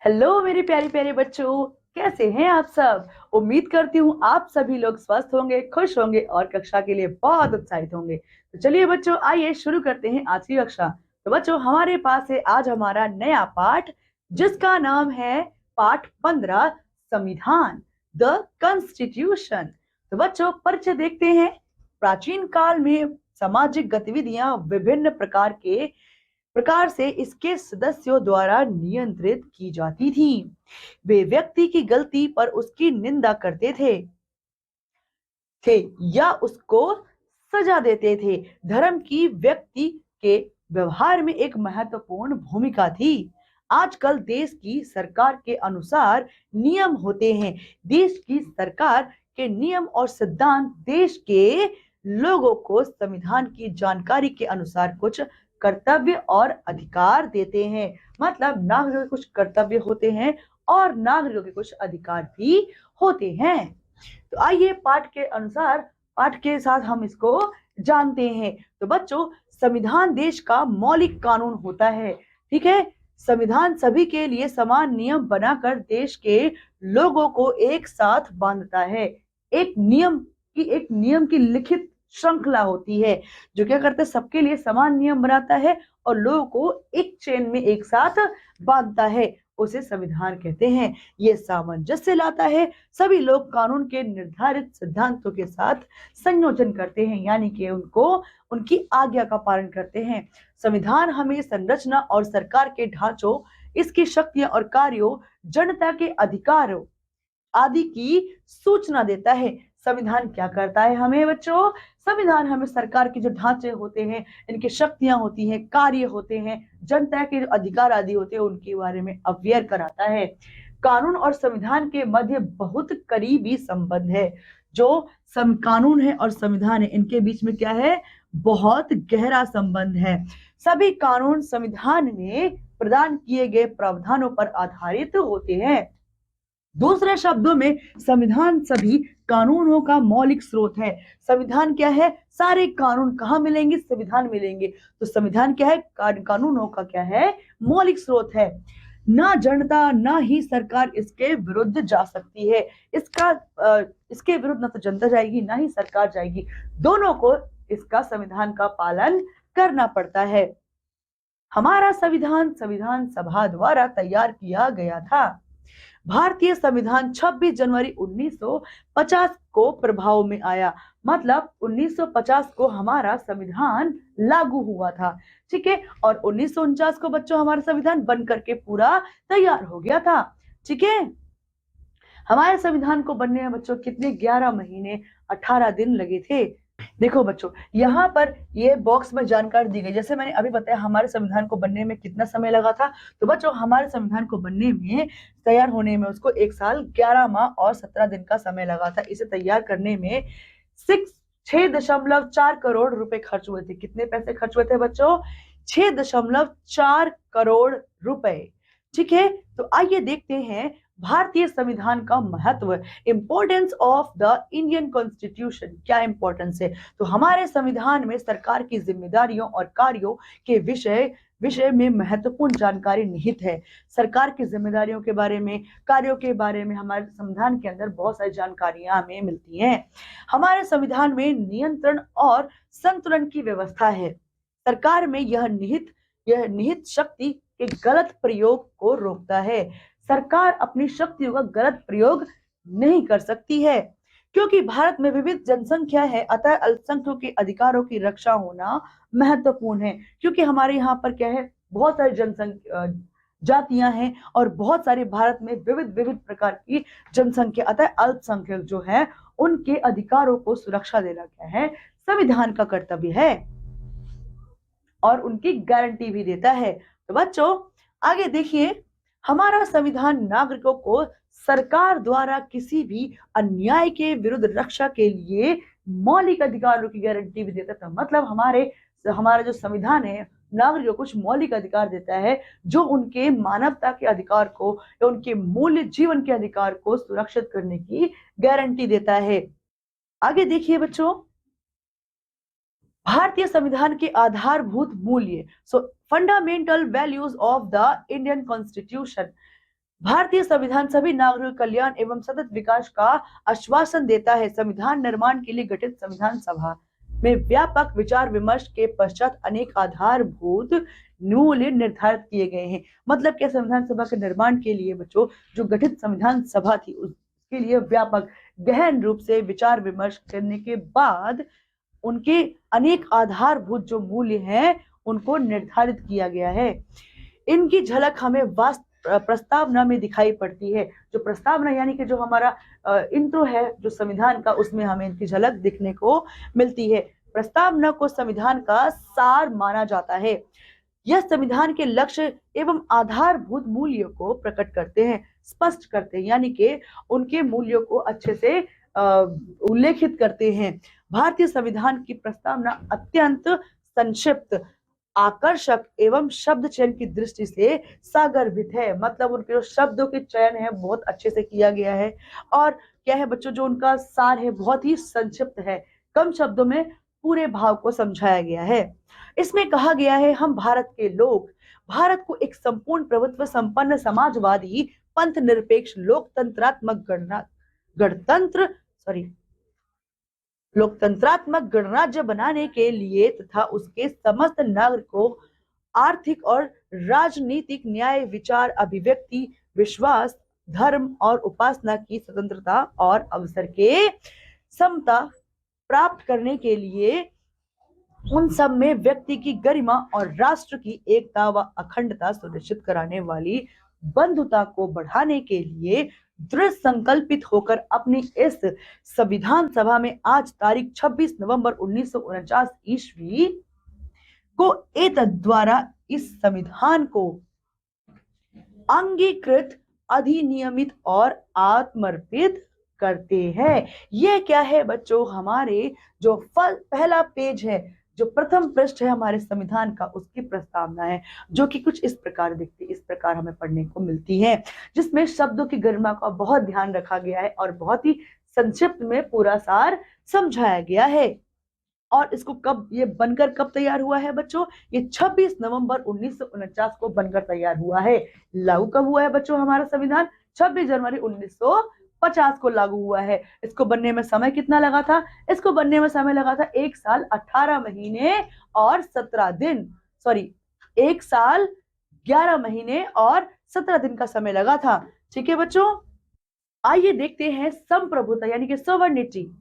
Hello मेरे प्यारे प्यारे बच्चों, कैसे हैं आप सब। उम्मीद करती हूँ आप सभी लोग स्वस्थ होंगे, खुश होंगे और कक्षा के लिए बहुत उत्साहित होंगे। तो चलिए बच्चों, आइए शुरू करते हैं आज की कक्षा। तो बच्चों, हमारे पास है आज हमारा नया पाठ, जिसका नाम है पाठ 15, संविधान, द कॉन्स्टिट्यूशन। तो बच्चों, परिचय देखते हैं। प्राचीन काल में सामाजिक गतिविधियां विभिन्न प्रकार से इसके सदस्यों द्वारा नियंत्रित की जाती थी। वे व्यक्ति की गलती पर उसकी निंदा करते थे या उसको सजा देते थे। धर्म की व्यक्ति के व्यवहार में एक महत्वपूर्ण भूमिका थी। आजकल देश की सरकार के अनुसार नियम होते हैं। देश की सरकार के नियम और सिद्धांत देश के लोगों को संविधान की जानकारी के अनुसार कुछ कर्तव्य और अधिकार देते हैं। मतलब नागरिकों के कुछ कर्तव्य होते हैं और नागरिकों के कुछ अधिकार भी होते हैं। तो आइए पाठ के साथ हम इसको जानते हैं। तो बच्चों, संविधान देश का मौलिक कानून होता है। ठीक है। संविधान सभी के लिए समान नियम बनाकर देश के लोगों को एक साथ बांधता है। एक नियम की लिखित श्रृंखला होती है जो क्या करता है, सबके लिए समान नियम बनाता है और लोगों को एक चेन में एक साथ बांधता है। उसे संविधान कहते हैं। ये सामंजस्य लाता है। सभी लोग कानून के निर्धारित सिद्धांतों के साथ संयोजन करते हैं, यानी कि उनकी आज्ञा का पालन करते हैं। संविधान हमें संरचना और सरकार के ढांचों, इसकी शक्तियां और कार्यों, जनता के अधिकारों आदि की सूचना देता है। संविधान क्या करता है हमें बच्चों? संविधान हमें सरकार के जो ढांचे होते हैं, इनकी शक्तियां होती हैं, कार्य होते हैं, जनता के जो अधिकार आदि होते हैं, उनके बारे में अवेयर कराता है। कानून और संविधान के मध्य बहुत करीबी संबंध है। जो कानून है और संविधान है, इनके बीच में क्या है? बहुत गहरा संबंध है। सभी कानून संविधान में प्रदान किए गए प्रावधानों पर आधारित होते हैं। दूसरे शब्दों में, संविधान सभी कानूनों का मौलिक स्रोत है। संविधान क्या है? सारे कानून कहाँ मिलेंगे? संविधान मिलेंगे। तो संविधान क्या है? कानूनों का क्या है? मौलिक स्रोत है। ना जनता ना ही सरकार इसके विरुद्ध जा सकती है। इसके विरुद्ध ना तो जनता जाएगी ना ही सरकार जाएगी। दोनों को इसका संविधान का पालन करना पड़ता है। हमारा संविधान संविधान सभा द्वारा तैयार किया गया था। भारतीय संविधान 26 जनवरी 1950 को प्रभाव में आया। मतलब 1950 को हमारा संविधान लागू हुआ था। ठीक है। और 1949 को बच्चों हमारा संविधान बन करके पूरा तैयार हो गया था। ठीक है। हमारे संविधान को बनने में बच्चों कितने? 11 महीने 18 दिन लगे थे। देखो बच्चों, यहाँ पर ये बॉक्स में जानकारी दी गई। जैसे मैंने अभी बताया हमारे संविधान को बनने में कितना समय लगा था। तो बच्चों, हमारे संविधान को बनने में, तैयार होने में उसको 1 साल 11 माह और 17 दिन का समय लगा था। इसे तैयार करने में 6.4 करोड़ रुपए खर्च हुए थे। कितने पैसे खर्च हुए थे बच्चों? 6.4 करोड़ रुपए। ठीक है। तो आइए देखते हैं भारतीय संविधान का महत्व, importance of the Indian constitution. क्या इंपॉर्टेंस है? तो हमारे संविधान में सरकार की जिम्मेदारियों और कार्यों के विषय में महत्वपूर्ण जानकारी निहित है। सरकार की जिम्मेदारियों के बारे में, कार्यों के बारे में हमारे संविधान के अंदर बहुत सारी जानकारियां हमें मिलती हैं। हमारे संविधान में नियंत्रण और संतुलन की व्यवस्था है। सरकार में यह निहित शक्ति के गलत प्रयोग को रोकता है। सरकार अपनी शक्तियों का गलत प्रयोग नहीं कर सकती है। क्योंकि भारत में विविध जनसंख्या है, अतः अल्पसंख्यकों के अधिकारों की रक्षा होना महत्वपूर्ण है। क्योंकि हमारे यहाँ पर क्या है? बहुत सारी जनसंख्या जातियां हैं और बहुत सारे भारत में विविध विविध प्रकार की जनसंख्या, अतः अल्पसंख्यक जो है उनके अधिकारों को सुरक्षा देना क्या है? संविधान का कर्तव्य है और उनकी गारंटी भी देता है। तो बच्चों, आगे देखिए, हमारा संविधान नागरिकों को सरकार द्वारा किसी भी अन्याय के विरुद्ध रक्षा के लिए मौलिक अधिकारों की गारंटी भी देता था। मतलब हमारा जो संविधान है नागरिकों को कुछ मौलिक अधिकार देता है, जो उनके मानवता के अधिकार को या उनके मूल्य जीवन के अधिकार को सुरक्षित करने की गारंटी देता है। आगे देखिए बच्चों, भारतीय संविधान के आधारभूत मूल्य, सो fundamental values of the Indian constitution. भारतीय संविधान सभी नागरिक कल्याण एवं सतत विकास का आश्वासन देता है। संविधान निर्माण के लिए गठित संविधान सभा में व्यापक विचार विमर्श के पश्चात अनेक आधारभूत मूल्य निर्धारित किए गए हैं। मतलब क्या, संविधान सभा के निर्माण के लिए बच्चों जो गठित संविधान सभा थी उसके लिए व्यापक गहन रूप से विचार विमर्श करने के बाद उनके अनेक आधारभूत जो मूल्य हैं उनको निर्धारित किया गया है। इनकी झलक हमें प्रस्तावना में दिखाई पड़ती है। जो प्रस्तावना यानी कि जो हमारा इंट्रो है जो संविधान का, उसमें हमें इनकी झलक दिखने को मिलती है। प्रस्तावना को संविधान का सार माना जाता है। यह संविधान के लक्ष्य एवं आधारभूत मूल्यों को प्रकट करते हैं, स्पष्ट करते हैं, यानी कि उनके मूल्यों को अच्छे से उल्लेखित करते हैं। भारतीय संविधान की प्रस्तावना अत्यंत संक्षिप्त, आकर्षक एवं शब्द चयन की दृष्टि से सागर्भित है। मतलब उनके जो शब्दों के चयन है बहुत अच्छे से किया गया है। और क्या है बच्चों, जो उनका सार है बहुत ही संक्षिप्त है, कम शब्दों में पूरे भाव को समझाया गया है। इसमें कहा गया है, हम भारत के लोग भारत को एक संपूर्ण प्रभुत्व संपन्न समाजवादी पंथ निरपेक्ष लोकतंत्रात्मक लोकतंत्रात्मक गणराज्य बनाने के लिए तथा उसके समस्त नागरिकों आर्थिक और राजनीतिक न्याय, विचार, अभिव्यक्ति, विश्वास, धर्म और उपासना की स्वतंत्रता और अवसर के समता प्राप्त करने के लिए उन सब में व्यक्ति की गरिमा और राष्ट्र की एकता व अखंडता सुनिश्चित कराने वाली बंधुता को बढ़ाने के लिए दृढ़ संकल्पित होकर अपनी इस संविधान सभा में आज तारीख 26 नवंबर 1949 ईस्वी को एतद द्वारा इस संविधान को अंगीकृत, अधिनियमित और आत्मर्पित करते हैं। यह क्या है बच्चों, हमारे जो पहला पेज है, जो प्रथम पृष्ठ है हमारे संविधान का, उसकी प्रस्तावना है, जो कि कुछ इस प्रकार दिखती है, इस प्रकार हमें पढ़ने को मिलती है, जिसमें शब्दों की गरिमा का बहुत ध्यान रखा गया है और बहुत ही संक्षिप्त में पूरा सार समझाया गया है। और इसको कब ये बनकर कब तैयार हुआ है बच्चों, ये 26 नवंबर 1949 को बनकर तैयार हुआ है। लागू कब हुआ है बच्चों हमारा संविधान, 26 जनवरी 1950 को लागू हुआ है। इसको बनने में समय कितना लगा था, इसको बनने में समय लगा था 1 साल 18 महीने और 17 दिन, 1 साल 11 महीने और 17 दिन का समय लगा था। ठीक है बच्चों, आइए देखते हैं संप्रभुता यानी कि सॉवर्निटी।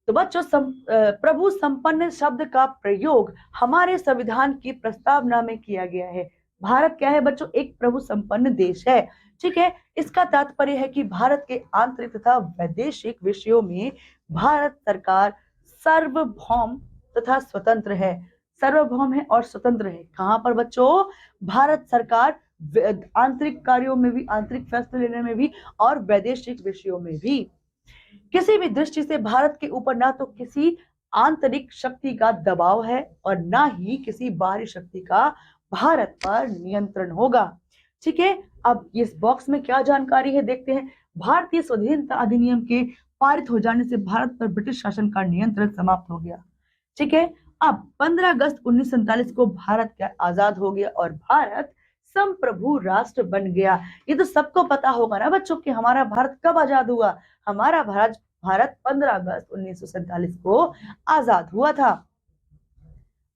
तो बच्चों प्रभु संपन्न शब्द का प्रयोग हमारे संविधान की प्रस्तावना में किया गया है। भारत क्या है बच्चों, एक प्रभु संपन्न देश है। ठीक है, इसका तात्पर्य है कि भारत के आंतरिक तथा वैदेशिक विषयों में भारत सरकार सार्वभौम तथा स्वतंत्र है। सार्वभौम है और स्वतंत्र है। कहां पर बच्चों, भारत सरकार आंतरिक कार्यों में भी, आंतरिक फैसले लेने में भी और वैदेशिक विषयों में भी। किसी भी दृष्टि से भारत के ऊपर ना तो किसी आंतरिक शक्ति का दबाव है और ना ही किसी बाहरी शक्ति का भारत पर नियंत्रण होगा। ठीक है, अब इस बॉक्स में क्या जानकारी है देखते हैं। भारतीय स्वाधीनता अधिनियम के पारित हो जाने से भारत पर ब्रिटिश शासन का नियंत्रण समाप्त हो गया। ठीक है, अब 15 अगस्त 1947 को भारत क्या आजाद हो गया और भारत संप्रभु राष्ट्र बन गया। ये तो सबको पता होगा ना बच्चों कि हमारा भारत कब आजाद हुआ। हमारा भारत 15 अगस्त 1947 को आजाद हुआ था।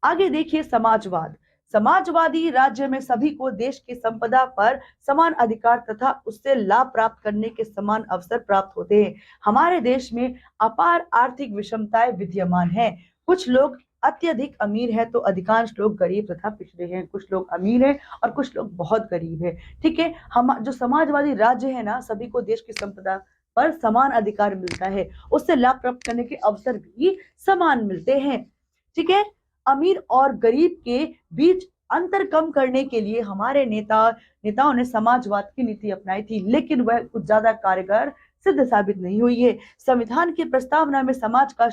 आगे देखिए समाजवाद। समाजवादी राज्य में सभी को देश की संपदा पर समान अधिकार तथा उससे लाभ प्राप्त करने के समान अवसर प्राप्त होते हैं। हमारे देश में अपार आर्थिक विषमताएं विद्यमान है। कुछ लोग अत्यधिक अमीर है तो अधिकांश लोग गरीब तथा पिछड़े हैं। कुछ लोग अमीर हैं और कुछ लोग बहुत गरीब है। ठीक है, हम जो समाजवादी राज्य है ना, सभी को देश की संपदा पर समान अधिकार मिलता है, उससे लाभ प्राप्त करने के अवसर भी समान मिलते हैं। ठीक है, अमीर और गरीब के बीच अंतर कम करने के लिए हमारे नेताओं ने समाजवाद की नीति अपनाई थी, लेकिन वह कुछ ज्यादा कारगर सिद्ध साबित नहीं हुई है। संविधान की प्रस्तावना में समाजवाद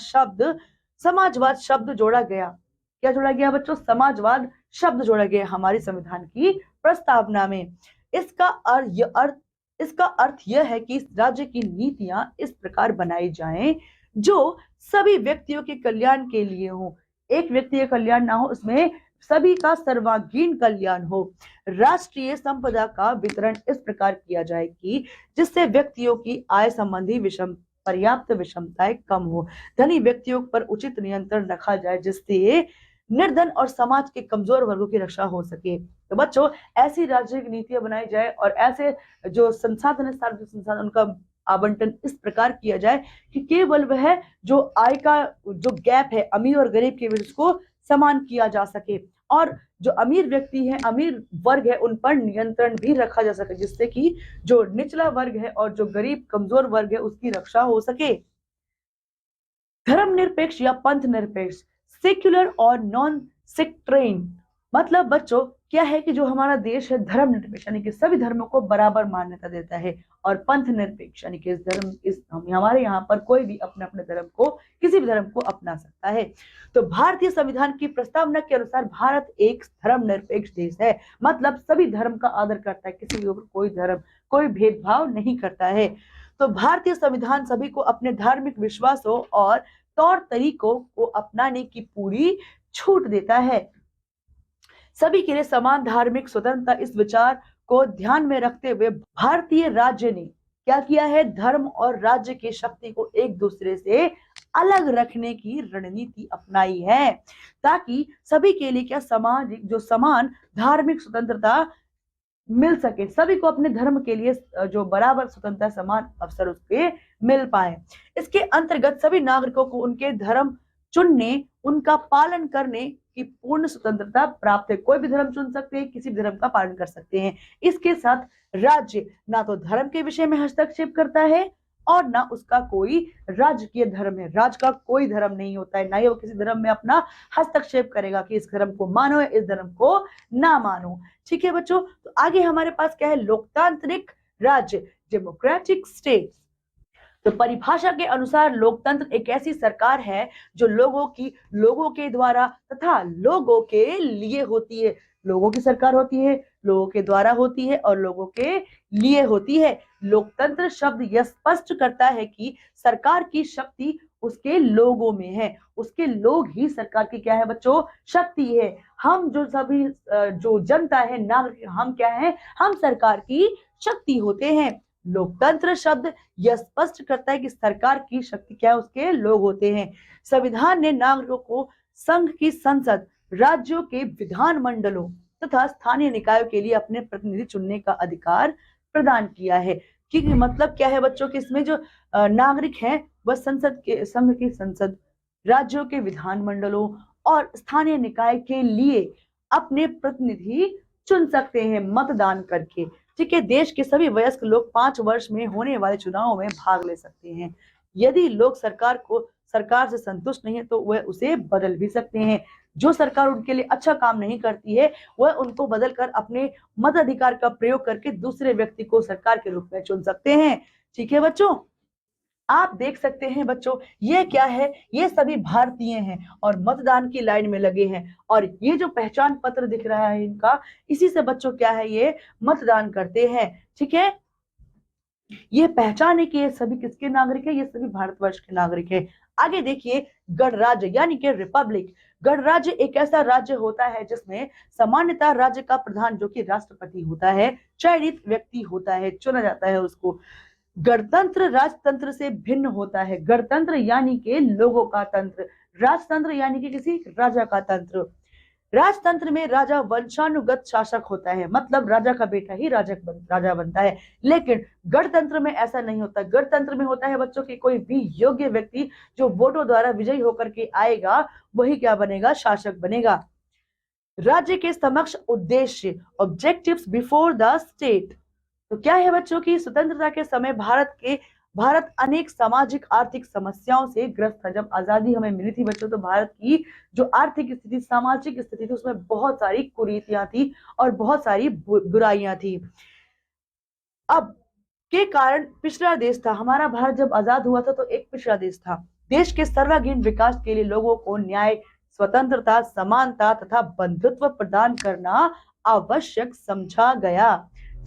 शब्द जोड़ा गया। क्या जोड़ा गया बच्चों, समाजवाद शब्द जोड़ा गया हमारी संविधान की प्रस्तावना में। इसका अर्थ यह है कि इस राज्य की नीतियां इस प्रकार बनाई जाएं जो सभी व्यक्तियों के कल्याण के लिए हो। एक व्यक्ति का कल्याण ना हो, उसमें सभी का सर्वांगीण कल्याण हो। राष्ट्रीय संपदा का वितरण इस प्रकार किया जाए कि जिससे व्यक्तियों की आय संबंधी पर्याप्त विषमताएं कम हो। धनी व्यक्तियों पर उचित नियंत्रण रखा जाए जिससे निर्धन और समाज के कमजोर वर्गों की रक्षा हो सके। तो बच्चों, ऐसी राजनीतिक नीतियां बनाई जाए और ऐसे जो संसाधन है, सार्वजनिक संसाधन, उनका आवंटन इस प्रकार किया जाए कि केवल वह जो आय का जो गैप है अमीर और गरीब के बीच, उसको समान किया जा सके और जो अमीर व्यक्ति है, अमीर वर्ग है, उन पर नियंत्रण भी रखा जा सके जिससे कि जो निचला वर्ग है और जो गरीब कमजोर वर्ग है उसकी रक्षा हो सके। धर्मनिरपेक्ष या पंथ निरपेक्ष, सेक्युलर और नॉन सेक्ट्रेन, मतलब बच्चों क्या है कि जो हमारा देश है धर्म निरपेक्ष यानी कि सभी धर्मों को बराबर मान्यता देता है, और पंथ निरपेक्ष यानी कि हमारे यहाँ पर कोई भी अपने अपने धर्म को, किसी भी धर्म को अपना सकता है। तो भारतीय संविधान की प्रस्तावना के अनुसार भारत एक धर्म निरपेक्ष देश है, मतलब सभी धर्म का आदर करता है, किसी के ऊपर कोई धर्म, कोई भेदभाव नहीं करता है। तो भारतीय संविधान सभी को अपने धार्मिक विश्वासों और तौर तरीकों को अपनाने की पूरी छूट देता है। सभी के लिए समान धार्मिक स्वतंत्रता, इस विचार को ध्यान में रखते हुए भारतीय राज्य ने क्या किया है, धर्म और राज्य की शक्ति को एक दूसरे से अलग रखने की रणनीति अपनाई है ताकि सभी के लिए क्या समान धार्मिक स्वतंत्रता मिल सके, सभी को अपने धर्म के लिए जो बराबर स्वतंत्रता, समान अवसर उसके मिल पाए। इसके अंतर्गत सभी नागरिकों को उनके धर्म चुनने, उनका पालन करने की पूर्ण स्वतंत्रता प्राप्त है। कोई भी धर्म चुन सकते हैं, किसी भी धर्म का पालन कर सकते हैं। इसके साथ राज्य ना तो धर्म के विषय में हस्तक्षेप करता है और ना उसका कोई राजकीय धर्म है, राज्य का कोई धर्म नहीं होता है, ना ही वो किसी धर्म में अपना हस्तक्षेप करेगा कि इस धर्म को मानो या इस धर्म को ना मानो। ठीक है बच्चों, तो आगे हमारे पास क्या है, लोकतांत्रिक राज्य, डेमोक्रेटिक स्टेट। तो परिभाषा के अनुसार लोकतंत्र एक ऐसी सरकार है जो लोगों के द्वारा तथा लोगों के लिए होती है। लोगों की सरकार होती है, लोगों के द्वारा होती है और लोगों के लिए होती है। लोकतंत्र शब्द यह स्पष्ट करता है कि सरकार की शक्ति उसके लोगों में है, उसके लोग ही सरकार की क्या है बच्चों, शक्ति है। हम जो सभी जो जनता है, नागरिक, हम क्या है, हम सरकार की शक्ति होते हैं। लोकतंत्र शब्द यह स्पष्ट करता है कि सरकार की शक्ति क्या है, उसके लोग होते हैं। संविधान ने नागरिकों को संघ की संसद, राज्यों के विधान मंडलों तथा स्थानीय निकायों के लिए अपने प्रतिनिधि चुनने का अधिकार प्रदान किया है। क्योंकि मतलब क्या है बच्चों कि इसमें जो नागरिक हैं वह संघ की संसद, राज्यों के विधान मंडलों और स्थानीय निकाय के लिए अपने प्रतिनिधि चुन सकते हैं मतदान करके। ठीक है, देश के सभी वयस्क लोग 5 वर्ष में होने वाले चुनाव में भाग ले सकते हैं। यदि लोग सरकार से संतुष्ट नहीं है तो वह उसे बदल भी सकते हैं। जो सरकार उनके लिए अच्छा काम नहीं करती है वह उनको बदलकर अपने मताधिकार का प्रयोग करके दूसरे व्यक्ति को सरकार के रूप में चुन सकते हैं। ठीक है बच्चों, आप देख सकते हैं बच्चों, ये क्या है, ये सभी भारतीय हैं और मतदान की लाइन में लगे हैं और ये जो पहचान पत्र दिख रहा है इनका, इसी से बच्चों क्या है, ये मतदान करते हैं। ठीक है, ये पहचान है कि ये सभी किसके नागरिक है, ये सभी भारतवर्ष के नागरिक है। आगे देखिए, गणराज्य यानी कि रिपब्लिक। गणराज्य एक ऐसा राज्य होता है जिसमें सामान्यतः राज्य का प्रधान जो कि राष्ट्रपति होता है, चयनित व्यक्ति होता है, चुना जाता है उसको। गणतंत्र राजतंत्र से भिन्न होता है। गणतंत्र यानी कि लोगों का तंत्र, राजतंत्र यानी कि किसी राजा का तंत्र। राजतंत्र में राजा वंशानुगत शासक होता है, मतलब राजा का बेटा ही राजा बनता है। लेकिन गणतंत्र में ऐसा नहीं होता। गणतंत्र में होता है बच्चों की कोई भी योग्य व्यक्ति जो वोटों द्वारा विजयी होकर के आएगा वही क्या बनेगा, शासक बनेगा। राज्य के समक्ष उद्देश्य, ऑब्जेक्टिव्स बिफोर द स्टेट। तो क्या है बच्चों की स्वतंत्रता के समय भारत अनेक सामाजिक आर्थिक समस्याओं से ग्रस्त था। जब आजादी हमें मिली थी बच्चों तो भारत की जो आर्थिक स्थिति, सामाजिक स्थिति थी उसमें बहुत सारी कुरीतियां थी और बहुत सारी बुराइयां थी। अब के कारण पिछड़ा देश था हमारा भारत, जब आजाद हुआ था तो एक पिछड़ा देश था। देश के सर्वांगीण विकास के लिए लोगों को न्याय, स्वतंत्रता, समानता तथा बंधुत्व प्रदान करना आवश्यक समझा गया।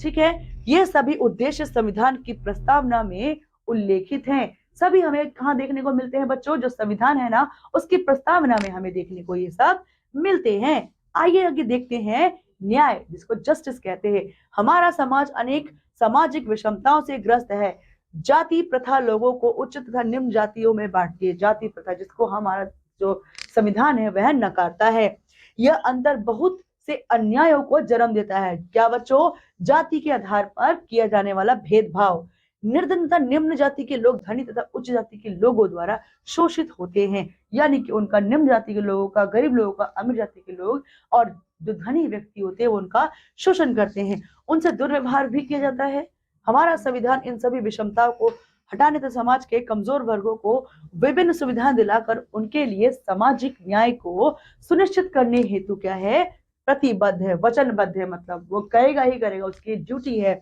ठीक है, ये सभी उद्देश्य संविधान की प्रस्तावना में उल्लेखित हैं। सभी हमें कहाँ देखने को मिलते हैं बच्चों, जो संविधान है ना उसकी प्रस्तावना में हमें देखने को ये सब मिलते हैं। आइए आगे देखते हैं न्याय, जिसको जस्टिस कहते हैं। हमारा समाज अनेक सामाजिक विषमताओं से ग्रस्त है। जाति प्रथा लोगों को उच्च तथा निम्न जातियों में बांटती है। जाति प्रथा, जिसको हमारा जो संविधान है वह नकारता है। यह अंतर बहुत से अन्यायों को जन्म देता है। क्या बच्चों? जाति के आधार पर किया जाने वाला भेदभाव। निर्धन तथा निम्न जाति के लोग धनी तथा उच्च जाति के लोगों द्वारा शोषित होते हैं, यानी कि उनका निम्न जाति के लोगों का, गरीब लोगों का, अमीर जाति के लोग और जो धनी व्यक्ति होते हैं वो उनका शोषण करते हैं, उनसे दुर्व्यवहार भी किया जाता है। हमारा संविधान इन सभी विषमताओं को हटाने तथा समाज के कमजोर वर्गों को विभिन्न सुविधाएं दिलाकर उनके लिए सामाजिक न्याय को सुनिश्चित करने हेतु क्या है? प्रतिबद्ध है, वचनबद्ध है। मतलब वो करेगा ही करेगा, उसकी ड्यूटी है।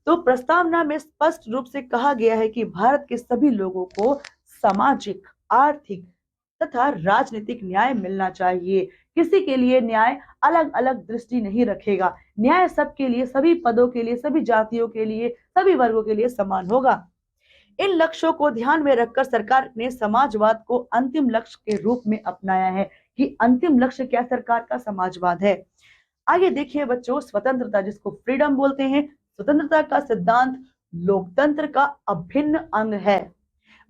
तो प्रस्तावना में स्पष्ट रूप से कहा गया है कि भारत के सभी लोगों को सामाजिक, आर्थिक तथा राजनीतिक न्याय मिलना चाहिए। किसी के लिए न्याय अलग अलग दृष्टि नहीं रखेगा। न्याय सबके लिए, सभी पदों के लिए, सभी जातियों के लिए, सभी वर्गों के लिए समान होगा। इन लक्ष्यों को ध्यान में रखकर सरकार ने समाजवाद को अंतिम लक्ष्य के रूप में अपनाया है। कि अंतिम लक्ष्य क्या सरकार का? समाजवाद है। आगे देखिए बच्चों, स्वतंत्रता, जिसको फ्रीडम बोलते हैं। स्वतंत्रता का सिद्धांत लोकतंत्र का अभिन्न अंग है।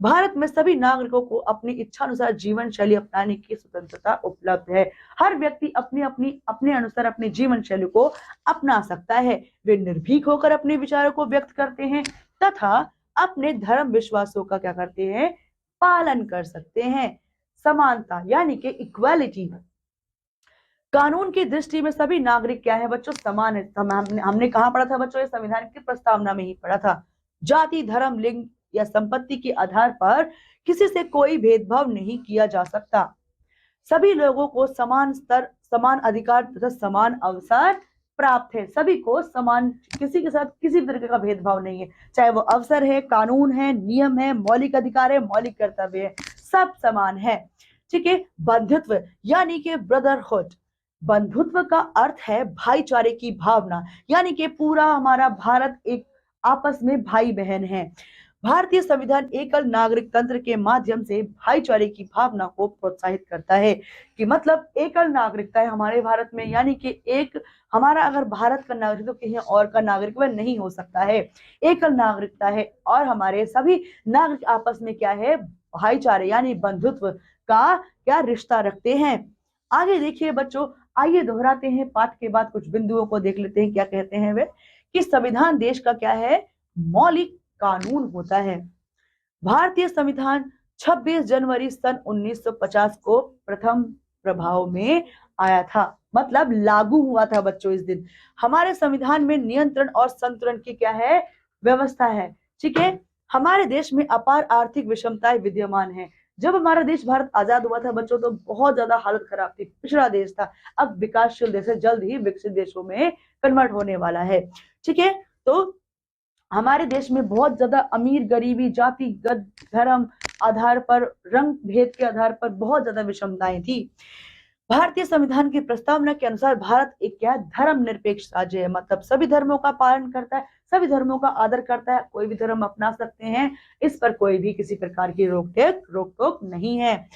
भारत में सभी नागरिकों को अपनी इच्छानुसार जीवन शैली अपनाने की स्वतंत्रता उपलब्ध है। हर व्यक्ति अपने अनुसार अपनी जीवन शैली को अपना सकता है। वे निर्भीक होकर अपने विचारों को व्यक्त करते हैं तथा अपने धर्म विश्वासों का क्या करते हैं? पालन कर सकते हैं। समानता यानी कि इक्वालिटी। कानून की दृष्टि में सभी नागरिक क्या है बच्चों? समान है। हमने कहाँ पढ़ा था बच्चों? ये संविधान की प्रस्तावना में ही पढ़ा था। जाति, धर्म, लिंग या संपत्ति के आधार पर किसी से कोई भेदभाव नहीं किया जा सकता। सभी लोगों को समान स्तर, समान अधिकार तथा समान अवसर प्राप्त है। सभी को समान, किसी के साथ किसी तरह का भेदभाव नहीं है, चाहे वो अवसर है, कानून है, नियम है, मौलिक अधिकार है, मौलिक कर्तव्य है, सब समान है। ठीक है। बंधुत्व यानी कि ब्रदरहुड। बंधुत्व का अर्थ है भाईचारे की भावना, यानी कि पूरा हमारा भारत एक आपस में भाई बहन है। भारतीय संविधान एकल नागरिक तंत्र के माध्यम से भाईचारे की भावना को प्रोत्साहित करता है। कि मतलब एकल नागरिकता है हमारे भारत में, यानी कि एक हमारा अगर भारत का नागरिक तो कहीं और का नागरिक वह नहीं हो सकता है। एकल नागरिकता है और हमारे सभी नागरिक आपस में क्या है? भाईचारे यानी बंधुत्व का क्या रिश्ता रखते हैं। आगे देखिए बच्चों, आइए दोहराते हैं पाठ के बाद कुछ बिंदुओं को, देख लेते हैं क्या कहते हैं वे। कि संविधान देश का क्या है? मौलिक कानून होता है। भारतीय संविधान 26 जनवरी सन 1950 को प्रथम प्रभाव में आया था, मतलब लागू हुआ था बच्चों इस दिन। हमारे संविधान में नियंत्रण और संतुलन की क्या है? व्यवस्था है। ठीक है। हमारे देश में अपार आर्थिक विषमताएं विद्यमान है। जब हमारा देश भारत आजाद हुआ था बच्चों तो बहुत ज्यादा हालत खराब थी, पिछड़ा देश था। अब विकासशील देश है, जल्द ही विकसित देशों में कन्वर्ट होने वाला है। ठीक है। तो हमारे देश में बहुत ज्यादा अमीर गरीबी, जातिगत, धर्म आधार पर, रंग भेद के आधार पर बहुत ज्यादा विषमताएं थी। भारतीय संविधान की प्रस्तावना के अनुसार भारत एक क्या? धर्म निरपेक्ष राज्य है। मतलब सभी धर्मों का पालन करता है, सभी धर्मों का आदर करता है, कोई भी धर्म अपना सकते हैं, इस पर कोई भी किसी प्रकार की रोक टोक नहीं है।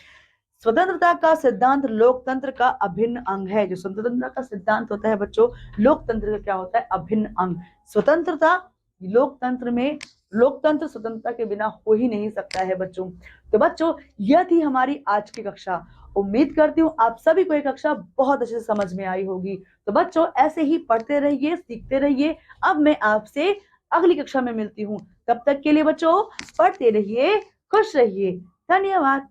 स्वतंत्रता का सिद्धांत लोकतंत्र का अभिन्न अंग है। जो स्वतंत्रता का सिद्धांत होता है बच्चों, लोकतंत्र का क्या होता है? अभिन्न अंग। स्वतंत्रता लोकतंत्र में, लोकतंत्र स्वतंत्रता के बिना हो ही नहीं सकता है बच्चों। तो बच्चों यह थी हमारी आज की कक्षा। उम्मीद करती हूँ आप सभी को ये कक्षा बहुत अच्छे से समझ में आई होगी। तो बच्चों ऐसे ही पढ़ते रहिए, सीखते रहिए। अब मैं आपसे अगली कक्षा में मिलती हूँ। तब तक के लिए बच्चों पढ़ते रहिए, खुश रहिए। धन्यवाद।